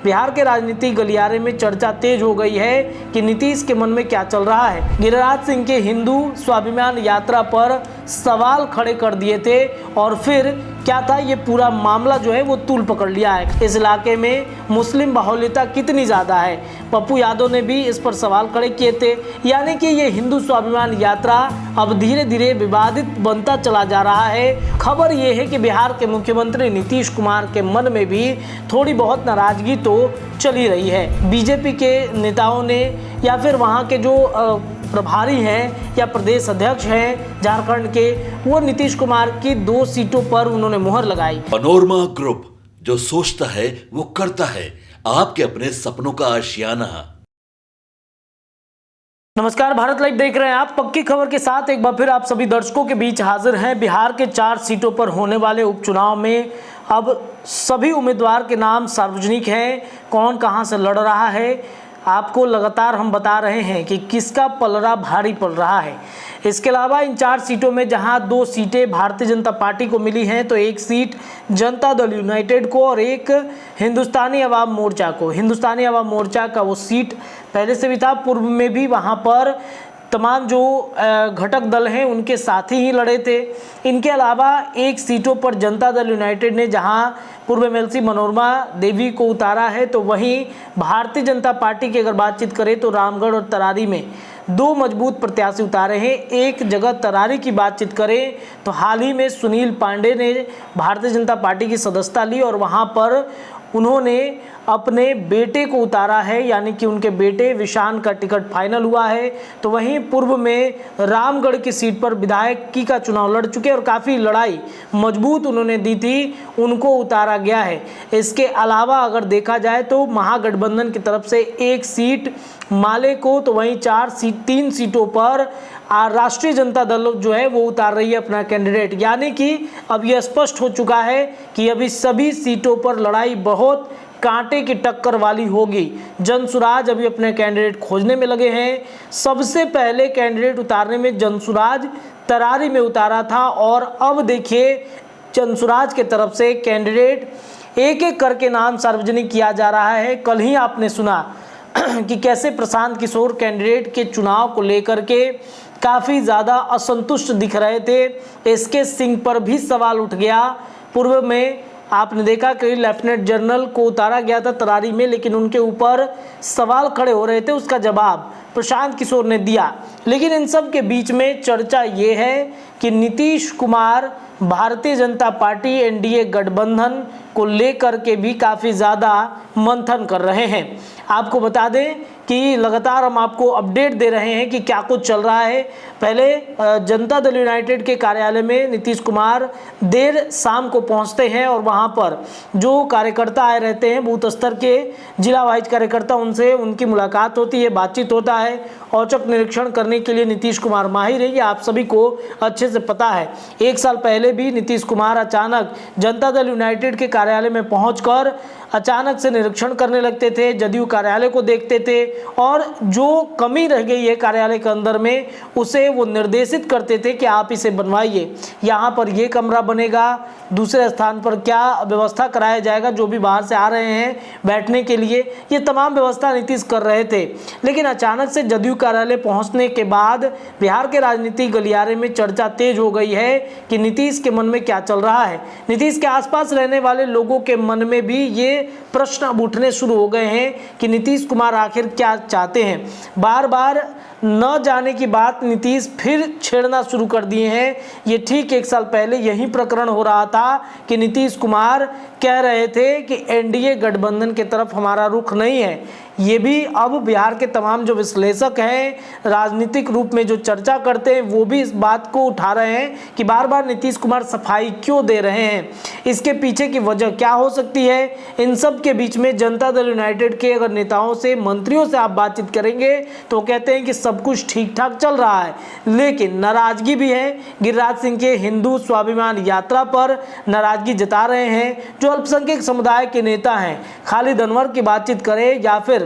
बिहार के राजनीतिक गलियारे में चर्चा तेज हो गई है कि नीतीश के मन में क्या चल रहा है। गिरिराज सिंह के हिंदू स्वाभिमान यात्रा पर सवाल खड़े कर दिए थे और फिर क्या था, ये पूरा मामला जो है वो तूल पकड़ लिया है। इस इलाके में मुस्लिम बाहुल्यता कितनी ज़्यादा है, पप्पू यादव ने भी इस पर सवाल खड़े किए थे। यानी कि ये हिंदू स्वाभिमान यात्रा अब धीरे धीरे विवादित बनता चला जा रहा है। खबर ये है कि बिहार के मुख्यमंत्री नीतीश कुमार के मन में भी थोड़ी बहुत नाराजगी तो चली रही है। बीजेपी के नेताओं ने या फिर वहाँ के जो प्रभारी हैं या प्रदेश अध्यक्ष हैं झारखंड के, वो नीतीश कुमार की 2 सीटों पर उन्होंने मुहर लगाई। पनोरमा ग्रुप, जो सोचता है वो करता है, आपके अपने सपनों का आशियाना। नमस्कार, भारत लाइव देख रहे हैं आप। पक्की खबर के साथ एक बार फिर आप सभी दर्शकों के बीच हाजिर हैं। बिहार के 4 सीटों पर होने वाले उपचुनाव में अब सभी उम्मीदवार के नाम सार्वजनिक हैं। कौन कहां से लड़ रहा है, आपको लगातार हम बता रहे हैं कि किसका पलड़ा भारी पड़ रहा है। इसके अलावा इन 4 सीटों में जहां 2 सीटें भारतीय जनता पार्टी को मिली हैं, तो 1 सीट जनता दल यूनाइटेड को और 1 हिंदुस्तानी अवाम मोर्चा को। हिंदुस्तानी अवाम मोर्चा का वो सीट पहले से भी था, पूर्व में भी वहां पर तमाम जो घटक दल हैं उनके साथी ही लड़े थे। इनके अलावा 1 सीटों पर जनता दल यूनाइटेड ने जहां पूर्व एमएलसी मनोरमा देवी को उतारा है, तो वहीं भारतीय जनता पार्टी की अगर बातचीत करें तो रामगढ़ और तरारी में 2 मजबूत प्रत्याशी उतारे हैं। एक जगह तरारी की बातचीत करें तो हाल ही में सुनील पांडे ने भारतीय जनता पार्टी की सदस्यता ली और वहां पर उन्होंने अपने बेटे को उतारा है, यानी कि उनके बेटे विशान का टिकट फाइनल हुआ है। तो वहीं पूर्व में रामगढ़ की सीट पर विधायकी का चुनाव लड़ चुके और काफ़ी लड़ाई मजबूत उन्होंने दी थी, उनको उतारा गया है। इसके अलावा अगर देखा जाए तो महागठबंधन की तरफ से 1 सीट माले को, तो वहीं 3 सीटों पर राष्ट्रीय जनता दल जो है वो उतार रही है अपना कैंडिडेट। यानी कि अब यह स्पष्ट हो चुका है कि अभी सभी सीटों पर लड़ाई बहुत कांटे की टक्कर वाली होगी। जनसुराज अभी अपने कैंडिडेट खोजने में लगे हैं। सबसे पहले कैंडिडेट उतारने में जनसुराज तरारी में उतारा था और अब देखिए जनसुराज के तरफ से कैंडिडेट एक-एक करके नाम सार्वजनिक किया जा रहा है। कल ही आपने सुना कि कैसे प्रशांत किशोर कैंडिडेट के चुनाव को लेकर के काफ़ी ज़्यादा असंतुष्ट दिख रहे थे। एसके सिंह पर भी सवाल उठ गया। पूर्व में आपने देखा कि लेफ्टिनेंट जनरल को उतारा गया था तरारी में, लेकिन उनके ऊपर सवाल खड़े हो रहे थे, उसका जवाब प्रशांत किशोर ने दिया। लेकिन इन सब के बीच में चर्चा ये है कि नीतीश कुमार भारतीय जनता पार्टी एनडीए गठबंधन को लेकर के भी काफ़ी ज़्यादा मंथन कर रहे हैं। आपको बता दें कि लगातार हम आपको अपडेट दे रहे हैं कि क्या कुछ चल रहा है। पहले जनता दल यूनाइटेड के कार्यालय में नीतीश कुमार देर शाम को पहुंचते हैं और वहां पर जो कार्यकर्ता आए रहते हैं, बूथ स्तर के जिला वाइज कार्यकर्ता, उनसे उनकी मुलाकात होती है, बातचीत होता है। औचक निरीक्षण करने के लिए नीतीश कुमार माहिर है, ये आप सभी को अच्छे से पता है। 1 साल पहले भी नीतीश कुमार अचानक जनता दल यूनाइटेड के कार्यालय में पहुंचकर अचानक से निरीक्षण करने लगते थे, जदयू कार्यालय को देखते थे और जो कमी रह गई है कार्यालय के अंदर में उसे वो निर्देशित करते थे कि आप इसे बनवाइए, यहाँ पर ये कमरा बनेगा, दूसरे स्थान पर क्या व्यवस्था कराया जाएगा, जो भी बाहर से आ रहे हैं बैठने के लिए, ये तमाम व्यवस्था नीतीश कर रहे थे। लेकिन अचानक से जदयू कार्यालय पहुंचने के बाद बिहार के राजनीतिक गलियारे में चर्चा तेज हो गई है कि नीतीश के मन में क्या चल रहा है। नीतीश के आसपास रहने वाले लोगों के मन में भी ये प्रश्न अब उठने शुरू हो गए हैं कि नीतीश कुमार आखिर क्या चाहते हैं। बार बार न जाने की बात नीतीश फिर छेड़ना शुरू कर दिए हैं। ये ठीक 1 साल पहले यही प्रकरण हो रहा था कि नीतीश कुमार कह रहे थे कि एनडीए गठबंधन की तरफ हमारा रुख नहीं है। ये भी अब बिहार के तमाम जो विश्लेषक हैं, राजनीतिक रूप में जो चर्चा करते हैं, वो भी इस बात को उठा रहे हैं कि बार बार नीतीश कुमार सफाई क्यों दे रहे हैं, इसके पीछे की वजह क्या हो सकती है। इन सब के बीच में जनता दल यूनाइटेड के अगर नेताओं से, मंत्रियों से आप बातचीत करेंगे तो कहते हैं कि सब कुछ ठीक ठाक चल रहा है, लेकिन नाराजगी भी है। गिरिराज सिंह के हिंदू स्वाभिमान यात्रा पर नाराजगी जता रहे हैं जो अल्पसंख्यक समुदाय के नेता हैं। खालिद अनवर की बातचीत करें या फिर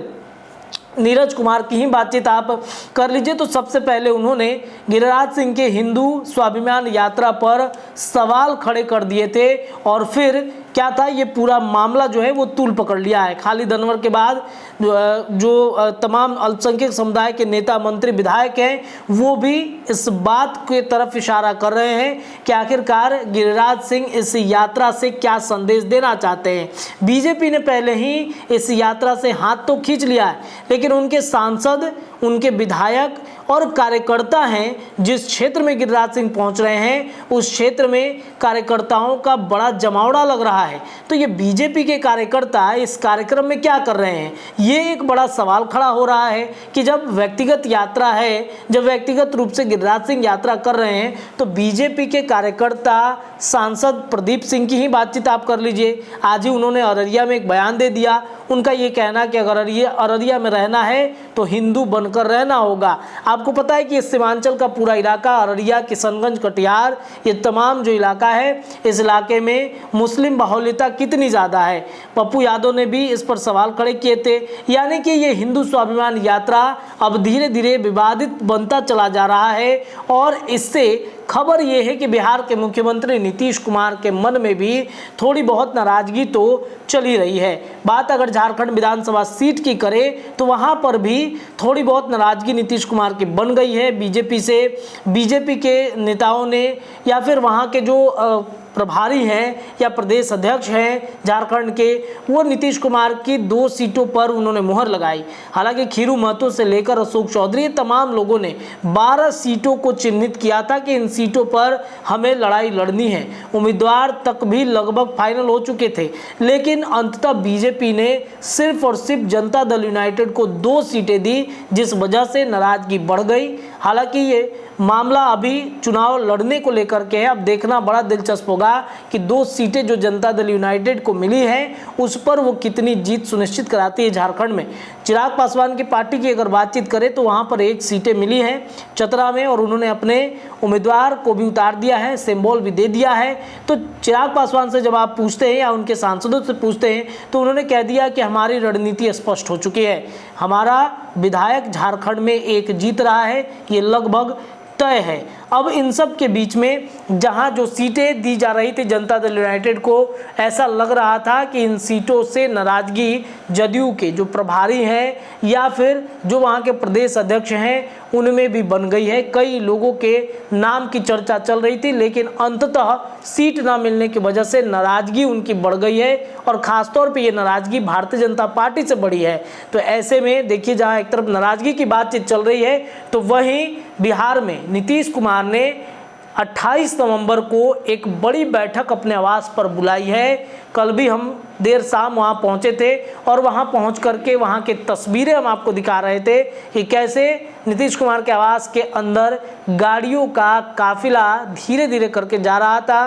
नीरज कुमार की ही बातचीत आप कर लीजिए, तो सबसे पहले उन्होंने गिरिराज सिंह के हिंदू स्वाभिमान यात्रा पर सवाल खड़े कर दिए थे और फिर क्या था, ये पूरा मामला जो है वो तूल पकड़ लिया है। खालिद अनवर के बाद जो तमाम अल्पसंख्यक समुदाय के नेता, मंत्री, विधायक हैं वो भी इस बात के तरफ इशारा कर रहे हैं कि आखिरकार गिरिराज सिंह इस यात्रा से क्या संदेश देना चाहते हैं। बीजेपी ने पहले ही इस यात्रा से हाथ तो खींच लिया है, लेकिन उनके सांसद, उनके विधायक और कार्यकर्ता हैं जिस क्षेत्र में गिरिराज सिंह पहुंच रहे हैं उस क्षेत्र में कार्यकर्ताओं का बड़ा जमावड़ा लग रहा है। तो ये बीजेपी के कार्यकर्ता इस कार्यक्रम में क्या कर रहे हैं, ये एक बड़ा सवाल खड़ा हो रहा है कि जब व्यक्तिगत यात्रा है, जब व्यक्तिगत रूप से गिरिराज सिंह यात्रा कर रहे हैं तो बीजेपी के कार्यकर्ता, सांसद प्रदीप सिंह की ही बातचीत आप कर लीजिए। आज ही उन्होंने अररिया में एक बयान दे दिया। उनका ये कहना कि अगर अररिया में रहना है तो हिंदू बनकर रहना होगा। आपको पता है कि इस सीमांचल का पूरा इलाका, अररिया, किशनगंज, कटिहार, ये तमाम जो इलाका है, इस इलाके में मुस्लिम बाहुल्यता कितनी ज़्यादा है। पप्पू यादव ने भी इस पर सवाल खड़े किए थे। यानी कि ये हिंदू स्वाभिमान यात्रा अब धीरे धीरे विवादित बनता चला जा रहा है और इससे खबर ये है कि बिहार के मुख्यमंत्री नीतीश कुमार के मन में भी थोड़ी बहुत नाराजगी तो चली रही है। बात अगर झारखंड विधानसभा सीट की करें तो वहां पर भी थोड़ी बहुत नाराजगी नीतीश कुमार की बन गई है बीजेपी से। बीजेपी के नेताओं ने या फिर वहां के जो प्रभारी हैं या प्रदेश अध्यक्ष हैं झारखंड के, वो नीतीश कुमार की 2 सीटों पर उन्होंने मुहर लगाई। हालांकि खीरू महतो से लेकर अशोक चौधरी, तमाम लोगों ने 12 सीटों को चिन्हित किया था कि इन सीटों पर हमें लड़ाई लड़नी है। उम्मीदवार तक भी लगभग फाइनल हो चुके थे, लेकिन अंततः बीजेपी ने सिर्फ और सिर्फ जनता दल यूनाइटेड को 2 सीटें दी, जिस वजह से नाराजगी बढ़ गई। हालांकि ये मामला अभी चुनाव लड़ने को लेकर के है। अब देखना बड़ा दिलचस्प होगा कि 2 सीटें जो जनता दल यूनाइटेड को मिली हैं उस पर वो कितनी जीत सुनिश्चित कराती है झारखंड में। चिराग पासवान की पार्टी की अगर बातचीत करें तो वहां पर 1 सीटें मिली हैं चतरा में और उन्होंने अपने उम्मीदवार को भी उतार दिया है, सिंबल भी दे दिया है। तो चिराग पासवान से जब आप पूछते हैं या उनके सांसदों से पूछते हैं तो उन्होंने कह दिया कि हमारी रणनीति स्पष्ट हो चुकी है, हमारा विधायक झारखंड में 1 जीत रहा है, ये लगभग तय है। अब इन सब के बीच में जहां जो सीटें दी जा रही थी जनता दल यूनाइटेड को, ऐसा लग रहा था कि इन सीटों से नाराजगी जदयू के जो प्रभारी हैं या फिर जो वहां के प्रदेश अध्यक्ष हैं उनमें भी बन गई है। कई लोगों के नाम की चर्चा चल रही थी, लेकिन अंततः सीट ना मिलने की वजह से नाराजगी उनकी बढ़ गई है और खासतौर पर यह नाराजगी भारतीय जनता पार्टी से बढ़ी है। तो ऐसे में देखिए, जहां एक तरफ नाराजगी की बातचीत चल रही है तो वहीं बिहार में नीतीश कुमार ने 28 नवंबर को एक बड़ी बैठक अपने आवास पर बुलाई है। कल भी हम देर शाम वहां पहुंचे थे और वहां पहुंच करके वहां की तस्वीरें हम आपको दिखा रहे थे कि कैसे नीतीश कुमार के आवास के अंदर गाड़ियों का काफिला धीरे धीरे करके जा रहा था।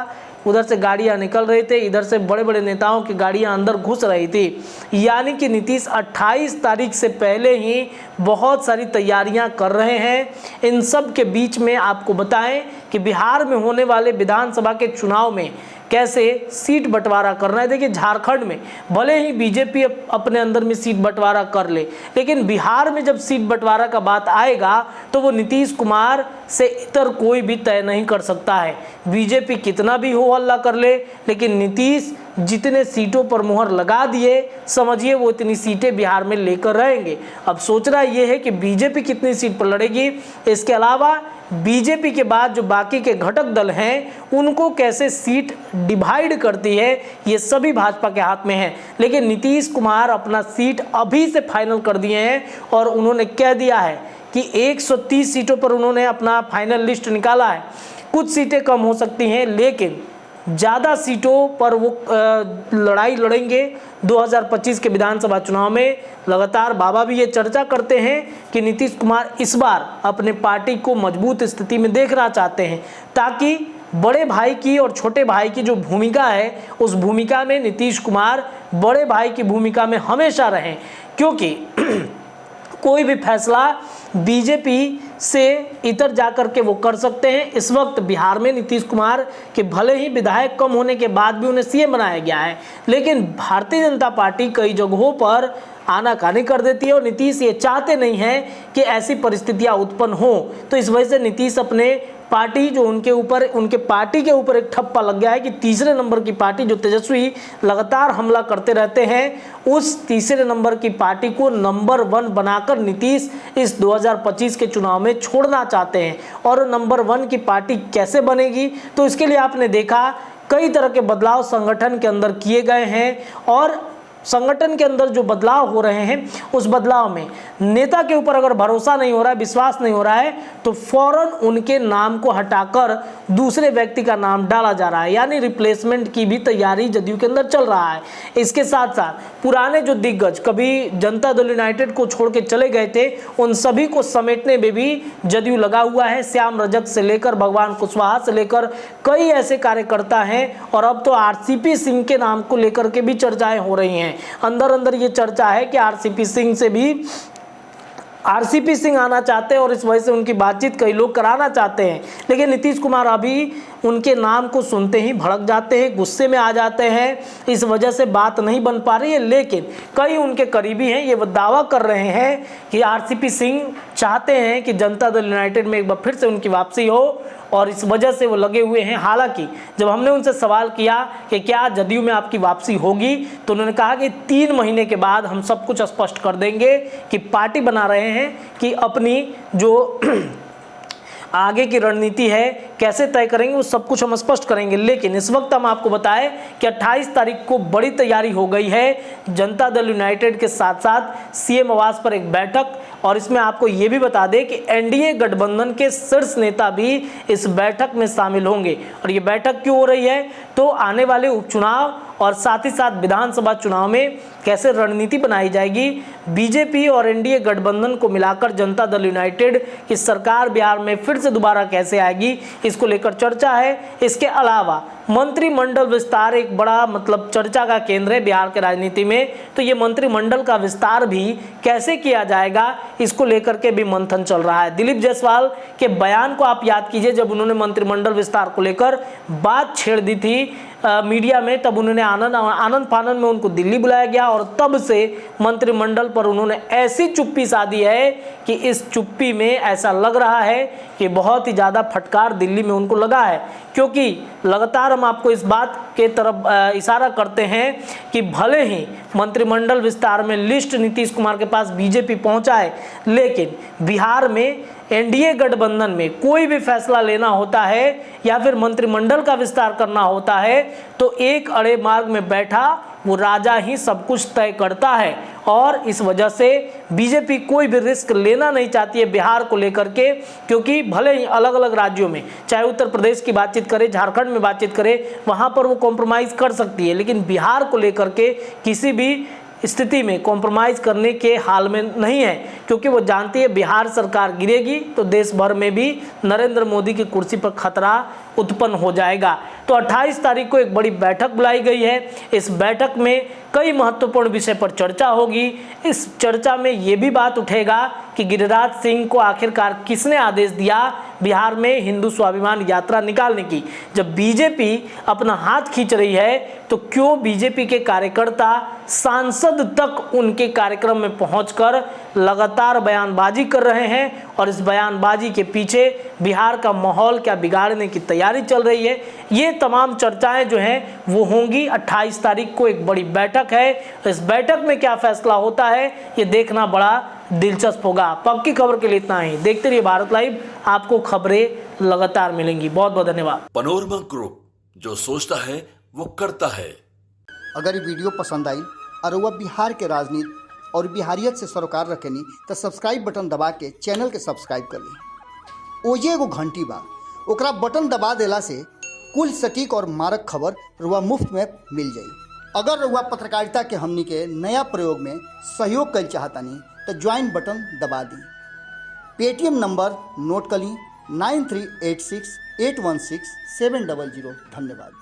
उधर से गाड़ियां निकल रही थी, इधर से बड़े बड़े नेताओं की गाड़ियां अंदर घुस रही थी। यानी कि नीतीश 28 तारीख से पहले ही बहुत सारी तैयारियां कर रहे हैं। इन सब के बीच में आपको बताएं कि बिहार में होने वाले विधानसभा के चुनाव में कैसे सीट बंटवारा करना है। देखिए, झारखंड में भले ही बीजेपी अपने अंदर में सीट बंटवारा कर ले, लेकिन बिहार में जब सीट बंटवारा का बात आएगा तो वो नीतीश कुमार से इतर कोई भी तय नहीं कर सकता है। बीजेपी कितना भी हो हल्ला कर ले, लेकिन नीतीश जितने सीटों पर मुहर लगा दिए, समझिए वो इतनी सीटें बिहार में लेकर रहेंगे। अब सोचना ये है कि बीजेपी कितनी सीट पर लड़ेगी, इसके अलावा बीजेपी के बाद जो बाकी के घटक दल हैं उनको कैसे सीट डिवाइड करती है, ये सभी भाजपा के हाथ में है। लेकिन नीतीश कुमार अपना सीट अभी से फाइनल कर दिए हैं और उन्होंने कह दिया है कि 130 सीटों पर उन्होंने अपना फाइनल लिस्ट निकाला है। कुछ सीटें कम हो सकती हैं, लेकिन ज़्यादा सीटों पर वो लड़ाई लड़ेंगे 2025 के विधानसभा चुनाव में। लगातार बाबा भी ये चर्चा करते हैं कि नीतीश कुमार इस बार अपने पार्टी को मजबूत स्थिति में देखना चाहते हैं, ताकि बड़े भाई की और छोटे भाई की जो भूमिका है उस भूमिका में नीतीश कुमार बड़े भाई की भूमिका में हमेशा रहें। क्योंकि कोई भी फैसला बीजेपी से इतर जाकर के वो कर सकते हैं। इस वक्त बिहार में नीतीश कुमार के भले ही विधायक कम होने के बाद भी उन्हें सीएम बनाया गया है, लेकिन भारतीय जनता पार्टी कई जगहों पर आनाकानी कर देती है और नीतीश ये चाहते नहीं हैं कि ऐसी परिस्थितियां उत्पन्न हो। तो इस वजह से नीतीश अपने पार्टी जो उनके पार्टी के ऊपर एक ठप्पा लग गया है कि तीसरे नंबर की पार्टी जो तेजस्वी लगातार हमला करते रहते हैं, उस तीसरे नंबर की पार्टी को नंबर 1 बनाकर नीतीश इस 2025 के चुनाव में छोड़ना चाहते हैं। और नंबर 1 की पार्टी कैसे बनेगी, तो इसके लिए आपने देखा कई तरह के बदलाव संगठन के अंदर किए गए हैं और संगठन के अंदर जो बदलाव हो रहे हैं उस बदलाव में नेता के ऊपर अगर भरोसा नहीं हो रहा है, विश्वास नहीं हो रहा है, तो फौरन उनके नाम को हटाकर दूसरे व्यक्ति का नाम डाला जा रहा है, यानी रिप्लेसमेंट की भी तैयारी जदयू के अंदर चल रहा है। इसके साथ साथ पुराने जो दिग्गज कभी जनता दल यूनाइटेड को छोड़ के चले गए थे, उन सभी को समेटने में भी जदयू लगा हुआ है। श्याम रजक से लेकर भगवान कुशवाहा से लेकर कई ऐसे कार्यकर्ता हैं और अब तो आरसीपी सिंह के नाम को लेकर के भी चर्चाएं हो रही हैं। अंदर अंदर ये चर्चा है कि आरसीपी सिंह आना चाहते हैं और इस वजह से उनकी बातचीत कई लोग कराना चाहते हैं, लेकिन नीतीश कुमार अभी उनके नाम को सुनते ही भड़क जाते हैं, गुस्से में आ जाते हैं। इस वजह से बात नहीं बन पा रही है, लेकिन कई उनके करीबी हैं, ये दावा कर रहे हैं कि आरसीपी सिंह चाहते हैं कि जनता दल यूनाइटेड में एक बार फिर से उनकी वापसी हो और इस वजह से वो लगे हुए हैं। हालांकि जब हमने उनसे सवाल किया कि क्या जदयू में आपकी वापसी होगी, तो उन्होंने कहा कि 3 महीने के बाद हम सब कुछ स्पष्ट कर देंगे कि पार्टी बना रहे हैं कि अपनी जो आगे की रणनीति है कैसे तय करेंगे, वो सब कुछ हम स्पष्ट करेंगे। लेकिन इस वक्त हम आपको बताएं कि 28 तारीख को बड़ी तैयारी हो गई है जनता दल यूनाइटेड के साथ साथ सीएम आवास पर एक बैठक, और इसमें आपको ये भी बता दें कि एनडीए गठबंधन के शीर्ष नेता भी इस बैठक में शामिल होंगे। और ये बैठक क्यों हो रही है, तो आने वाले उपचुनाव और साथ ही साथ विधानसभा चुनाव में कैसे रणनीति बनाई जाएगी, बीजेपी और एनडीए गठबंधन को मिलाकर जनता दल यूनाइटेड की सरकार बिहार में फिर से दोबारा कैसे आएगी, इसको लेकर चर्चा है। इसके अलावा मंत्रिमंडल विस्तार एक बड़ा चर्चा का केंद्र है बिहार के राजनीति में, तो ये मंत्रिमंडल का विस्तार भी कैसे किया जाएगा, इसको लेकर के भी मंथन चल रहा है। दिलीप जायसवाल के बयान को आप याद कीजिए, जब उन्होंने मंत्रिमंडल विस्तार को लेकर बात छेड़ दी थी मीडिया में, तब उन्होंने आनंद फानन में उनको दिल्ली बुलाया गया और तब से मंत्रिमंडल पर उन्होंने ऐसी चुप्पी साधी है कि इस चुप्पी में ऐसा लग रहा है कि बहुत ही ज़्यादा फटकार दिल्ली में उनको लगा है, क्योंकि लगातार हम आपको इस बात के तरफ इशारा करते हैं कि भले ही मंत्रिमंडल विस्तार में लिस्ट नीतीश कुमार के पास बीजेपी पहुंचाए, लेकिन बिहार में एनडीए गठबंधन में कोई भी फैसला लेना होता है या फिर मंत्रिमंडल का विस्तार करना होता है, तो एक अड़े मार्ग में बैठा वो राजा ही सब कुछ तय करता है। और इस वजह से बीजेपी कोई भी रिस्क लेना नहीं चाहती है बिहार को लेकर के, क्योंकि भले ही अलग अलग राज्यों में, चाहे उत्तर प्रदेश की बातचीत करें, झारखंड में बातचीत करें, वहाँ पर वो कॉम्प्रोमाइज़ कर सकती है, लेकिन बिहार को लेकर के किसी भी स्थिति में कॉम्प्रोमाइज करने के हाल में नहीं है, क्योंकि वो जानती है बिहार सरकार गिरेगी तो देश भर में भी नरेंद्र मोदी की कुर्सी पर खतरा उत्पन्न हो जाएगा। तो 28 तारीख को एक बड़ी बैठक बुलाई गई है। इस बैठक में कई महत्वपूर्ण विषय पर चर्चा होगी। इस चर्चा में ये भी बात उठेगा कि गिरिराज सिंह को आखिरकार किसने आदेश दिया बिहार में हिंदू स्वाभिमान यात्रा निकालने की। जब बीजेपी अपना हाथ खींच रही है तो क्यों बीजेपी के कार्यकर्ता सांसद तक उनके कार्यक्रम में पहुंचकर लगातार बयानबाजी कर रहे हैं, और इस बयानबाजी के पीछे बिहार का माहौल क्या बिगाड़ने की तैयारी चल रही है। ये तमाम चर्चाएं जो हैं वो होंगी। 28 तारीख को एक बड़ी बैठक है, इस बैठक में क्या फैसला होता है ये देखना बड़ा दिलचस्प होगा। पक्की खबर के लिए इतना ही। देखते रहिए भारत लाइव, आपको खबरें लगातार मिलेंगी। बहुत बहुत धन्यवाद। पनोरमा ग्रुप, जो सोचता है वो करता है। अगर ये वीडियो पसंद आई और वह बिहार के राजनीति और बिहारियत से सरोकार रखेनी तो सब्सक्राइब बटन दबा के चैनल के सब्सक्राइब कर ली। ओजे एगो घंटी बा, ओकरा बटन दबा देला से कुल सटीक और मारक खबर रुआ मुफ्त में मिल जाई। अगर रुआ पत्रकारिता के हमनी के नया प्रयोग में सहयोग कर चाहतानी तो ज्वाइन बटन दबा दी। पेटीएम नंबर नोट कर ली 9386816700। धन्यवाद।